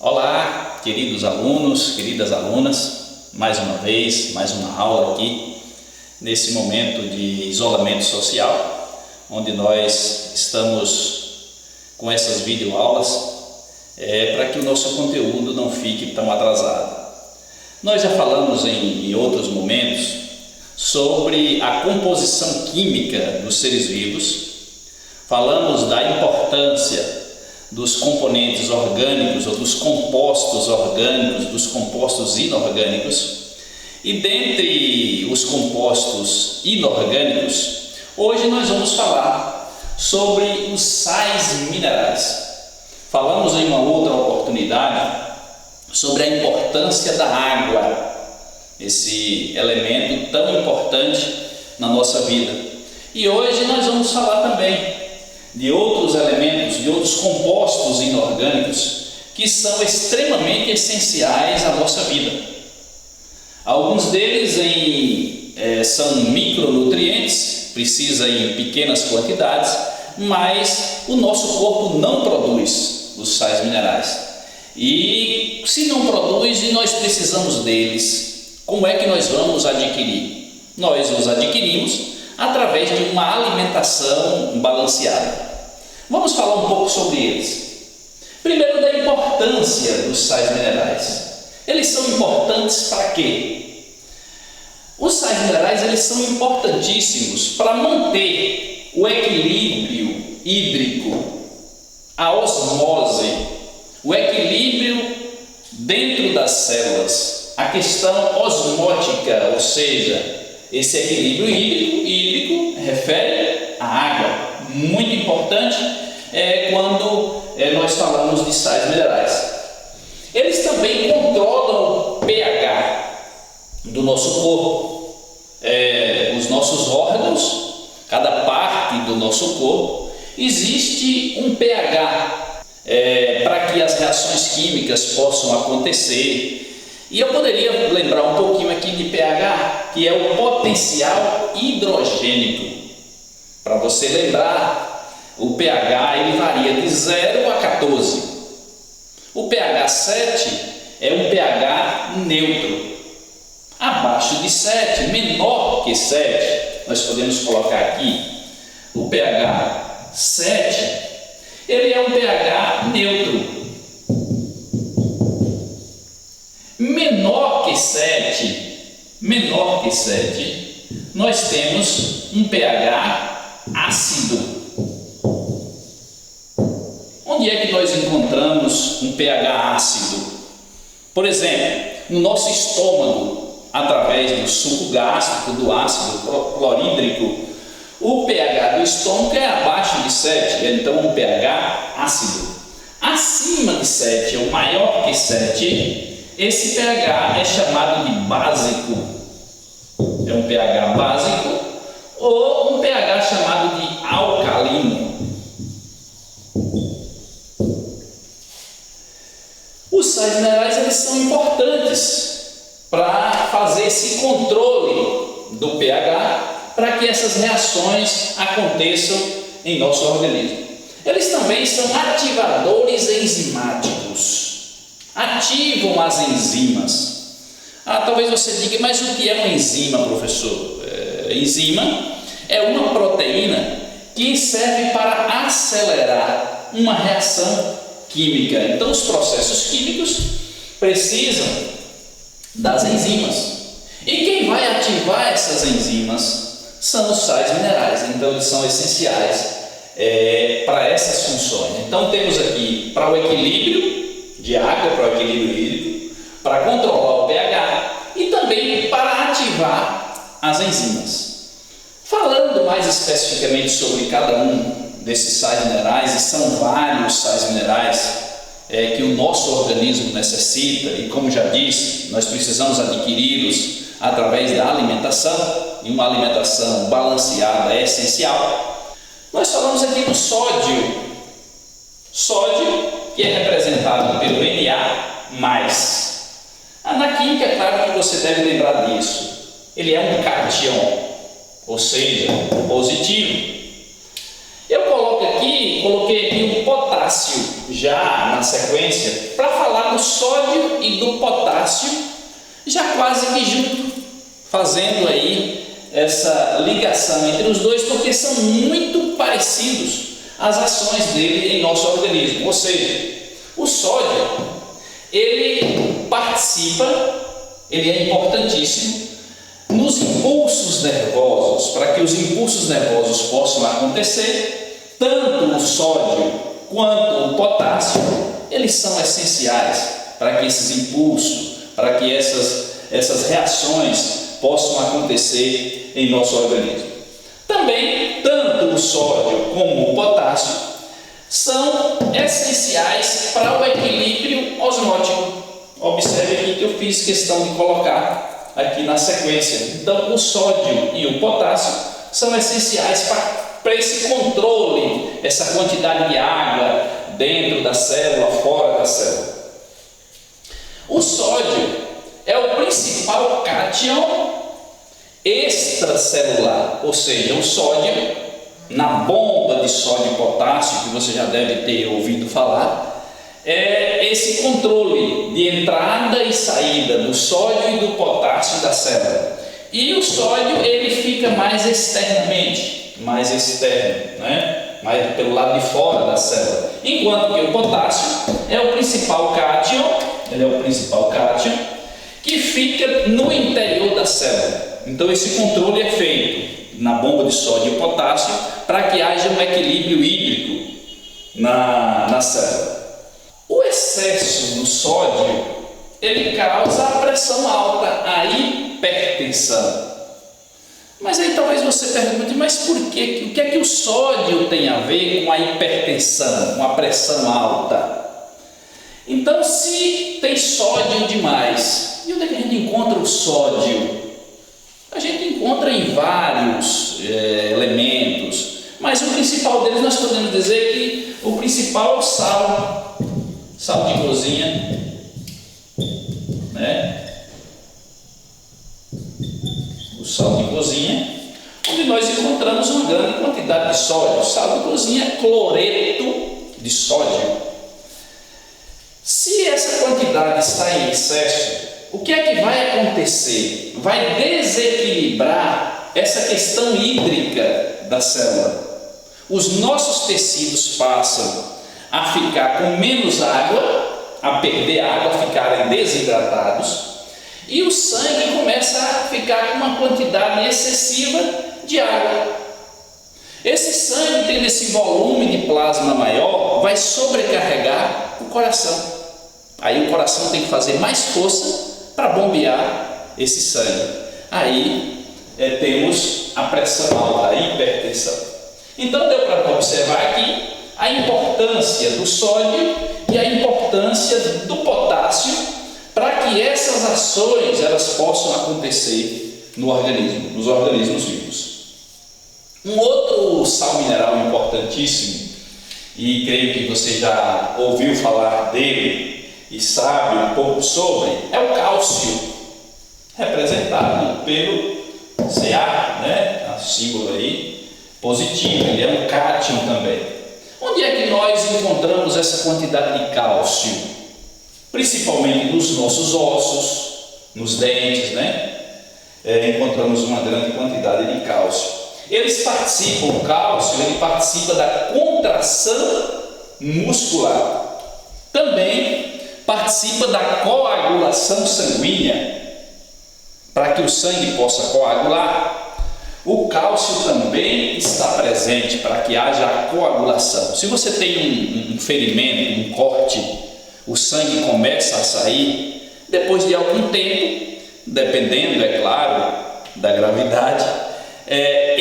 Olá, queridos alunos, queridas alunas, mais uma vez, mais uma aula aqui, nesse momento de isolamento social, onde nós estamos com essas videoaulas, para que o nosso conteúdo não fique tão atrasado. Nós já falamos em outros momentos sobre a composição química dos seres vivos, falamos da importância dos componentes orgânicos ou dos compostos orgânicos, dos compostos inorgânicos. E dentre os compostos inorgânicos, hoje nós vamos falar sobre os sais minerais. Falamos em uma outra oportunidade sobre a importância da água, esse elemento tão importante na nossa vida. E hoje nós vamos falar também de outros elementos, de outros compostos inorgânicos que são extremamente essenciais à nossa vida. Alguns deles são micronutrientes, precisa em pequenas quantidades, mas o nosso corpo não produz os sais minerais. E se não produz e nós precisamos deles, como é que nós vamos adquirir? Nós os adquirimos através de uma alimentação balanceada. Vamos falar um pouco sobre eles. Primeiro, da importância dos sais minerais. Eles são importantes para quê? Os sais minerais eles são importantíssimos para manter o equilíbrio hídrico, a osmose, o equilíbrio dentro das células, a questão osmótica, ou seja, esse equilíbrio hídrico refere à água, muito importante quando nós falamos de sais minerais. Eles também controlam o pH do nosso corpo, os nossos órgãos, cada parte do nosso corpo, existe um pH para que as reações químicas possam acontecer. E eu poderia lembrar um pouquinho aqui de pH, que é o potencial hidrogênico. Para você lembrar, o pH ele varia de 0 a 14. O pH 7 é um pH neutro. Abaixo de 7, menor que 7, nós podemos colocar aqui o pH 7, ele é um pH neutro. Menor que 7, nós temos um pH ácido. Onde é que nós encontramos um pH ácido? Por exemplo, no nosso estômago, através do suco gástrico, do ácido clorídrico, o pH do estômago é abaixo de 7, então um pH ácido. Acima de 7, ou maior que 7, esse pH é chamado de básico, é um pH básico, ou um pH chamado de alcalino. Os sais minerais eles são importantes para fazer esse controle do pH, para que essas reações aconteçam em nosso organismo. Eles também são ativadores enzimáticos. Ativam as enzimas. Talvez você diga, mas o que é uma enzima, professor? Enzima é uma proteína que serve para acelerar uma reação química. Então, os processos químicos precisam das enzimas. E quem vai ativar essas enzimas são os sais minerais. Então, eles são essenciais para essas funções. Então, temos aqui para o equilíbrio de água, para o equilíbrio hídrico, para controlar o pH e também para ativar as enzimas. Falando mais especificamente sobre cada um desses sais minerais, e são vários sais minerais que o nosso organismo necessita, e como já disse, nós precisamos adquiri-los através da alimentação, e uma alimentação balanceada é essencial. Nós falamos aqui do sódio. Sódio, que é representado pelo Na+. Na química, é claro que você deve lembrar disso. Ele é um cátion, ou seja, positivo. Eu coloquei aqui o potássio, já na sequência para falar do sódio e do potássio, já quase que junto, fazendo aí essa ligação entre os dois, porque são muito parecidos as ações dele em nosso organismo. Ou seja, o sódio, ele participa, ele é importantíssimo nos impulsos nervosos. Para que os impulsos nervosos possam acontecer, tanto o sódio quanto o potássio, eles são essenciais para que esses impulsos, para que essas reações possam acontecer em nosso organismo. Também, tanto o sódio como o potássio são essenciais para o equilíbrio osmótico. Observe aqui que eu fiz questão de colocar aqui na sequência. Então, o sódio e o potássio são essenciais para esse controle, essa quantidade de água dentro da célula, fora da célula. O sódio é o principal cátion extracelular, ou seja, o sódio na bomba de sódio e potássio, que você já deve ter ouvido falar, é esse controle de entrada e saída do sódio e do potássio da célula. E o sódio, ele fica mais externamente, mais externo, né? Mais pelo lado de fora da célula, enquanto que o potássio é o principal cátion, ele é o principal cátion que fica no interior da célula. Então esse controle é feito na bomba de sódio e potássio para que haja um equilíbrio hídrico na célula. O excesso do sódio, ele causa a pressão alta, a hipertensão. Mas aí talvez você pergunte, mas por quê? O que é que o sódio tem a ver com a hipertensão, com a pressão alta? Então, se tem sódio demais, e onde é que a gente encontra o sódio? A gente encontra em vários elementos, mas o principal deles nós podemos dizer que o principal é o sal de cozinha, né? O sal de cozinha, onde nós encontramos uma grande quantidade de sódio. O sal de cozinha é cloreto de sódio. Se essa quantidade está em excesso, o que é que vai acontecer? Vai desequilibrar essa questão hídrica da célula. Os nossos tecidos passam a ficar com menos água, a perder água, a ficarem desidratados, e o sangue começa a ficar com uma quantidade excessiva de água. Esse sangue, tendo esse volume de plasma maior, vai sobrecarregar o coração. Aí o coração tem que fazer mais força para bombear esse sangue. Aí temos a pressão alta, a hipertensão. Então deu para observar aqui a importância do sódio e a importância do potássio para que essas ações elas possam acontecer no organismo, nos organismos vivos. Um outro sal mineral importantíssimo, e creio que você já ouviu falar dele e sabe um pouco sobre, é o cálcio, representado pelo Ca, né? O símbolo aí positivo, ele é um cátion também. Onde é que nós encontramos essa quantidade de cálcio? Principalmente nos nossos ossos, nos dentes, né? Encontramos uma grande quantidade de cálcio. O cálcio, ele participa da contração muscular. Também participa da coagulação sanguínea. Para que o sangue possa coagular, o cálcio também está presente para que haja a coagulação. Se você tem um ferimento, um corte, o sangue começa a sair, depois de algum tempo, dependendo, é claro, da gravidade,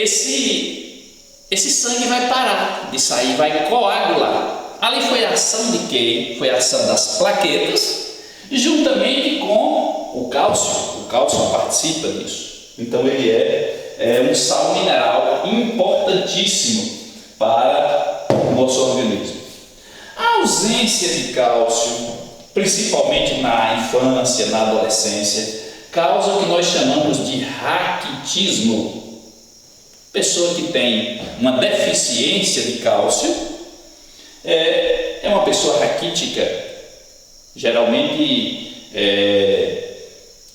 esse sangue vai parar de sair, vai coagular. Ali foi a ação de quem? Foi a ação das plaquetas, juntamente com o cálcio. O cálcio participa disso. Então ele é um sal mineral importantíssimo para o nosso organismo. A ausência de cálcio, principalmente na infância, na adolescência, causa o que nós chamamos de raquitismo. Pessoa que tem uma deficiência de cálcio, é uma pessoa raquítica, geralmente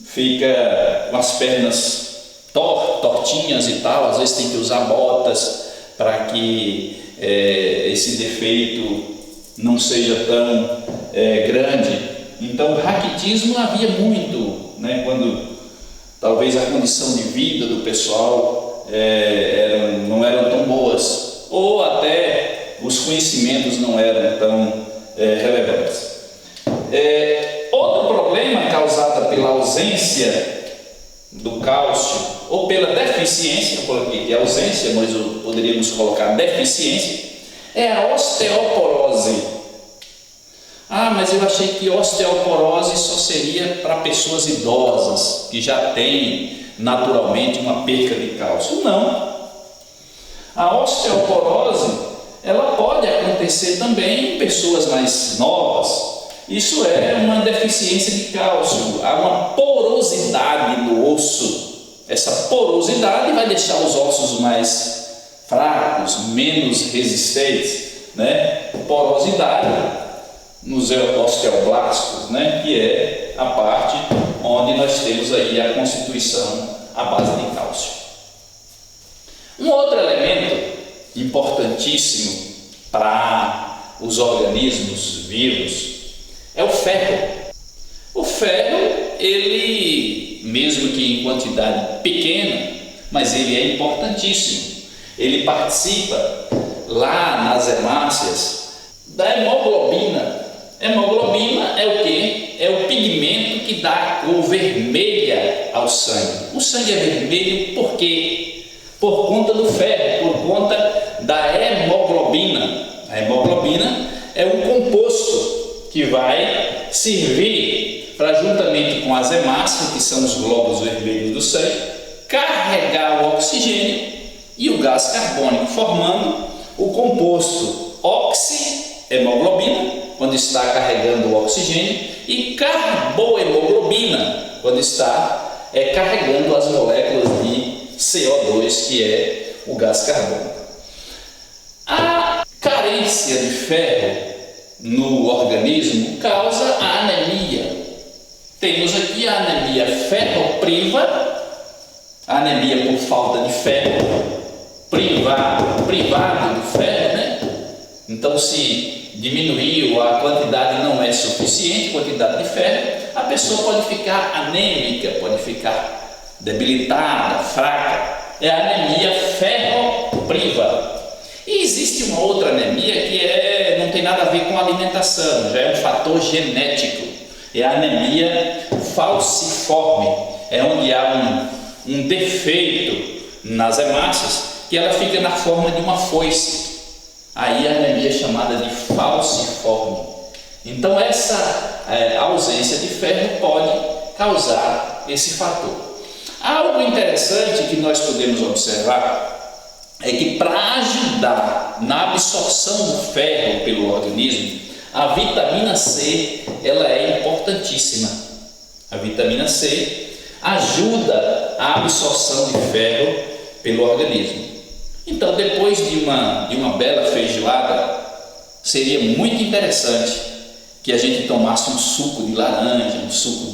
fica com as pernas tortinhas e tal, às vezes tem que usar botas para que esse defeito não seja tão grande. Então, o raquitismo havia muito, né, quando talvez a condição de vida do pessoal não eram tão boas, ou até os conhecimentos não eram tão relevantes. Outro problema causado pela ausência do cálcio ou pela deficiência, eu coloquei aqui ausência, mas poderíamos colocar deficiência, é a osteoporose. Mas eu achei que osteoporose só seria para pessoas idosas, que já têm naturalmente uma perca de cálcio. Não. A osteoporose, ela pode acontecer também em pessoas mais novas. Isso é uma deficiência de cálcio, há uma porosidade no osso. Essa porosidade vai deixar os ossos mais fracos, menos resistentes, né? Porosidade nos osteoblastos, né? Que é a parte onde nós temos aí a constituição à base de cálcio. Um outro elemento importantíssimo para os organismos vivos é o ferro. O ferro, ele, mesmo que em quantidade pequena, mas ele é importantíssimo. Ele participa lá nas hemácias da hemoglobina. Hemoglobina é o quê? É o pigmento que dá a cor vermelha ao sangue. O sangue é vermelho por quê? Por conta do ferro, por conta da hemoglobina. A hemoglobina é um composto que vai servir para, juntamente com as hemácias, que são os glóbulos vermelhos do sangue, carregar o oxigênio e o gás carbônico, formando o composto oxihemoglobina, quando está carregando o oxigênio, e carbohemoglobina, quando está carregando as moléculas de CO2, que é o gás carbônico. A carência de ferro no organismo causa a anemia. Temos aqui a anemia ferropriva, a anemia por falta de ferro, privado do ferro, né? Então, se diminuiu, a quantidade não é suficiente, quantidade de ferro, a pessoa pode ficar anêmica, pode ficar debilitada, fraca. É a anemia ferropriva. E existe uma outra anemia que não tem nada a ver com alimentação, já é um fator genético. É a anemia falciforme, é onde há um defeito nas hemácias, que ela fica na forma de uma foice. Aí a anemia é chamada de falciforme. Então essa ausência de ferro pode causar esse fator. Algo interessante que nós podemos observar é que, para ajudar na absorção do ferro pelo organismo, a vitamina C ela é importantíssima. A vitamina C ajuda a absorção de ferro pelo organismo. Então, depois de uma bela feijoada, seria muito interessante que a gente tomasse um suco de laranja, um suco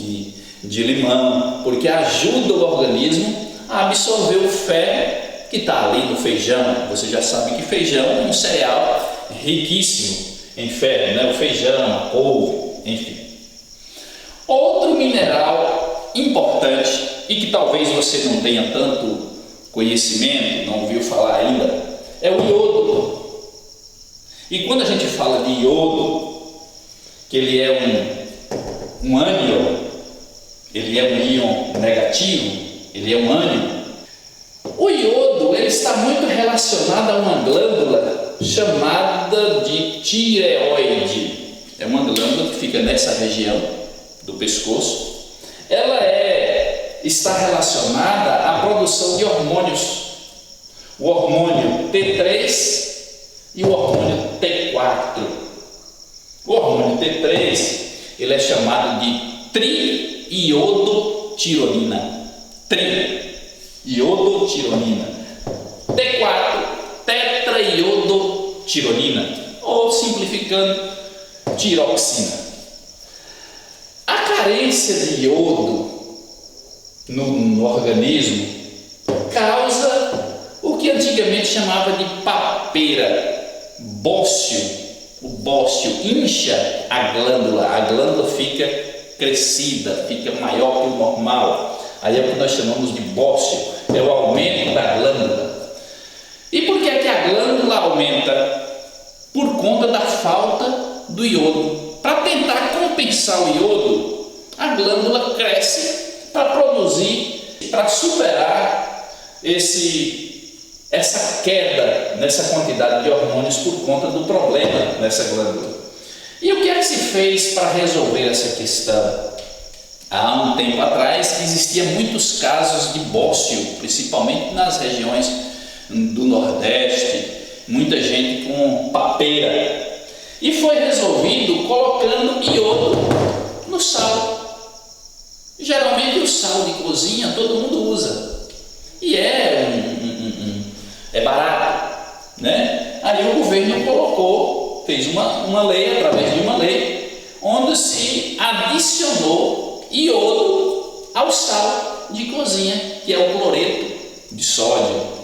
de limão, porque ajuda o organismo a absorver o ferro que está ali no feijão. Você já sabe que feijão é um cereal riquíssimo em ferro, né? O feijão, a couve, enfim. Outro mineral importante e que talvez você não tenha tanto conhecimento, não ouviu falar ainda, é o iodo. E quando a gente fala de iodo, que ele é um ânion, ele é um íon negativo, ele é um ânion. O iodo ele está muito relacionado a uma glândula chamada de tireoide. É uma glândula que fica nessa região do pescoço. Ela está relacionada à produção de hormônios. O hormônio T3 e o hormônio T4. O hormônio T3 ele é chamado de triiodotironina. Iodotironina. T4, tetraiodotironina, ou simplificando, tiroxina. A carência de iodo no organismo causa o que antigamente chamava de papeira, bócio. O bócio incha a glândula fica crescida, fica maior que o normal. Aí é o que nós chamamos de bócio, é o aumento da glândula. E por que é que a glândula aumenta? Por conta da falta do iodo. Para tentar compensar o iodo, a glândula cresce para produzir, para superar essa queda nessa quantidade de hormônios por conta do problema nessa glândula. E o que é que se fez para resolver essa questão? Há um tempo atrás existiam muitos casos de bócio, principalmente nas regiões do Nordeste, muita gente com papeira. E foi resolvido colocando iodo no sal. Geralmente o sal de cozinha todo mundo usa. E é barato, né? Aí o governo fez uma lei, através de uma lei, onde se adicionou iodo ao sal de cozinha, que é o cloreto de sódio.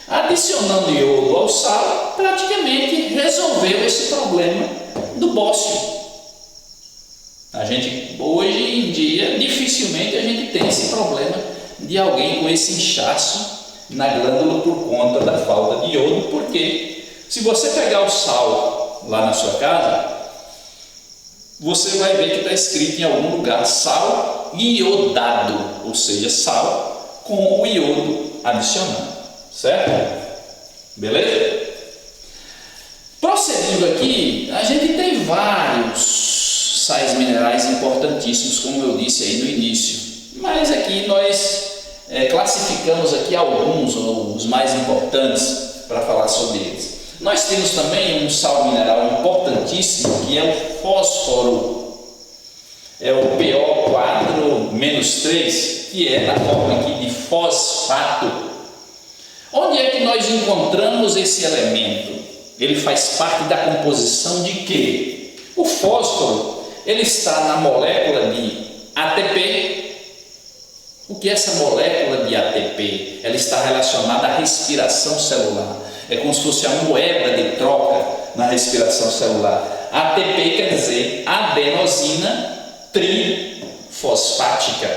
Adicionando iodo ao sal, praticamente resolveu esse problema do bócio. Hoje em dia, dificilmente a gente tem esse problema de alguém com esse inchaço na glândula por conta da falta de iodo, porque se você pegar o sal lá na sua casa, você vai ver que está escrito em algum lugar sal iodado, ou seja, sal com o iodo adicionado. Certo? Beleza? Prosseguindo aqui, a gente tem vários sais minerais importantíssimos, como eu disse aí no início, mas aqui nós classificamos aqui alguns, ou os mais importantes, para falar sobre eles. Nós temos também um sal mineral importantíssimo, que é o fósforo, é o PO4-3, que é na forma aqui de fosfato. Onde é que nós encontramos esse elemento? Ele faz parte da composição de quê? O fósforo, ele está na molécula de ATP. O que é essa molécula de ATP? Ela está relacionada à respiração celular. É como se fosse a moeda de troca na respiração celular. ATP quer dizer adenosina trifosfática.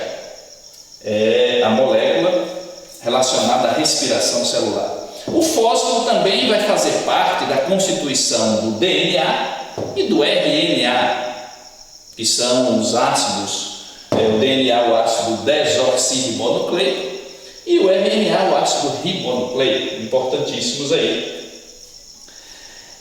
É a molécula relacionada à respiração celular. O fósforo também vai fazer parte da constituição do DNA e do RNA, que são os ácidos, o DNA, o ácido desoxirribonucleico, e o RNA, o ácido ribonucleico, importantíssimos aí.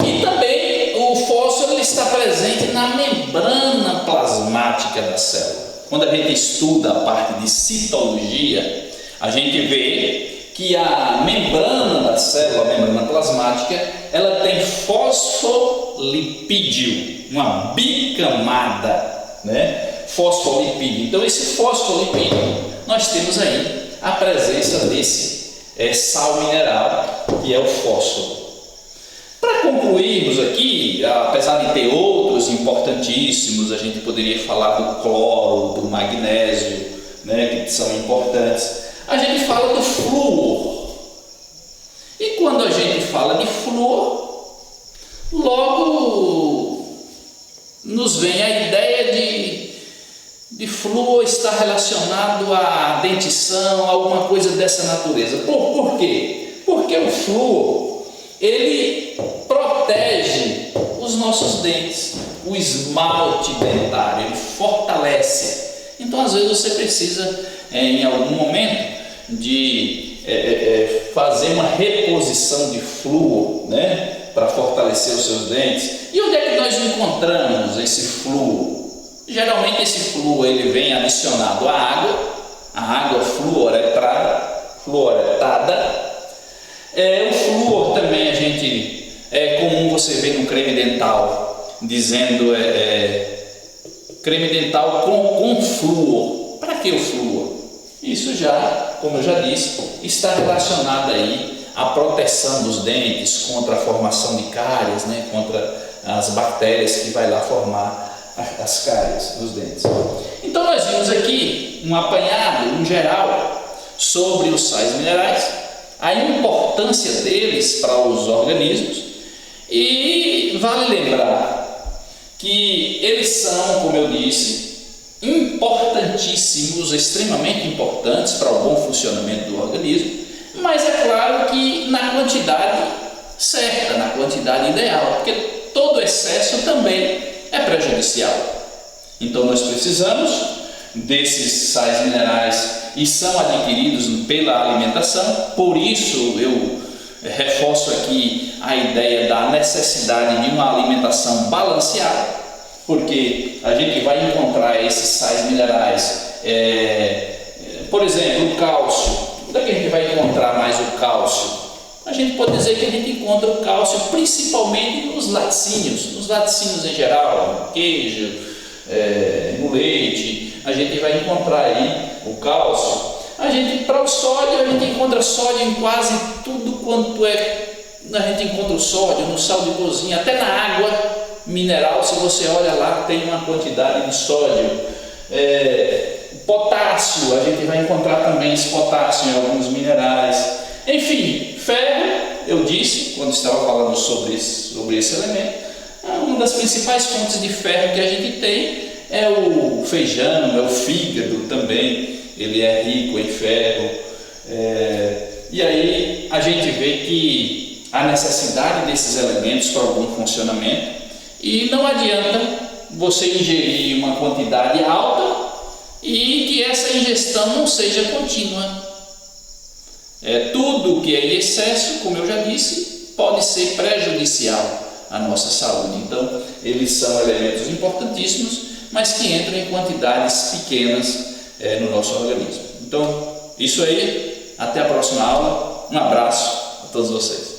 E também o fósforo está presente na membrana plasmática da célula. Quando a gente estuda a parte de citologia, a gente vê que a membrana da célula, a membrana plasmática, ela tem fosfolipídio, uma bicamada, né? Fosfolipídio. Então esse fosfolipídio, nós temos aí a presença desse sal mineral, que é o fósforo. Para concluirmos aqui, apesar de ter outros importantíssimos, a gente poderia falar do cloro, do magnésio, né, que são importantes. A gente fala do flúor. E quando a gente fala de flúor, logo nos vem a ideia de flúor estar relacionado à dentição, alguma coisa dessa natureza. Por quê? Porque o flúor, ele protege os nossos dentes, o esmalte dentário, ele fortalece. Então, às vezes, você precisa, em algum momento, de fazer uma reposição de flúor, né, para fortalecer os seus dentes. E onde é que nós encontramos esse flúor? Geralmente esse flúor ele vem adicionado à água, a água fluoretada. O flúor também é comum você ver no creme dental, dizendo creme dental com flúor. Para que o flúor? Isso já, como eu já disse, está relacionado aí à proteção dos dentes contra a formação de cáries, né, contra as bactérias que vai lá formar as cáries nos dentes. Então nós vimos aqui um apanhado, um geral, sobre os sais minerais, a importância deles para os organismos, e vale lembrar que eles são, como eu disse, importantíssimos, extremamente importantes para o bom funcionamento do organismo, mas é claro que na quantidade certa, na quantidade ideal, porque todo excesso também é prejudicial. Então nós precisamos desses sais minerais e são adquiridos pela alimentação. Por isso eu reforço aqui a ideia da necessidade de uma alimentação balanceada, porque a gente vai encontrar esses sais minerais, por exemplo, o cálcio. Onde é que a gente vai encontrar mais o cálcio? A gente pode dizer que a gente encontra o cálcio principalmente nos laticínios em geral, no queijo, no leite. A gente vai encontrar aí o cálcio. Para o sódio, a gente encontra sódio em quase tudo quanto a gente encontra o sódio, no sal de cozinha, até na água mineral, se você olha lá, tem uma quantidade de sódio. Potássio, a gente vai encontrar também esse potássio em alguns minerais. Enfim, ferro, eu disse, quando estava falando sobre esse elemento, uma das principais fontes de ferro que a gente tem é o feijão, é o fígado também, ele é rico em ferro. E aí a gente vê que há necessidade desses elementos para algum funcionamento, e não adianta você ingerir uma quantidade alta e que essa ingestão não seja contínua. Tudo que é em excesso, como eu já disse, pode ser prejudicial à nossa saúde. Então eles são elementos importantíssimos, mas que entram em quantidades pequenas no nosso organismo. Então, isso aí, até a próxima aula, um abraço a todos vocês.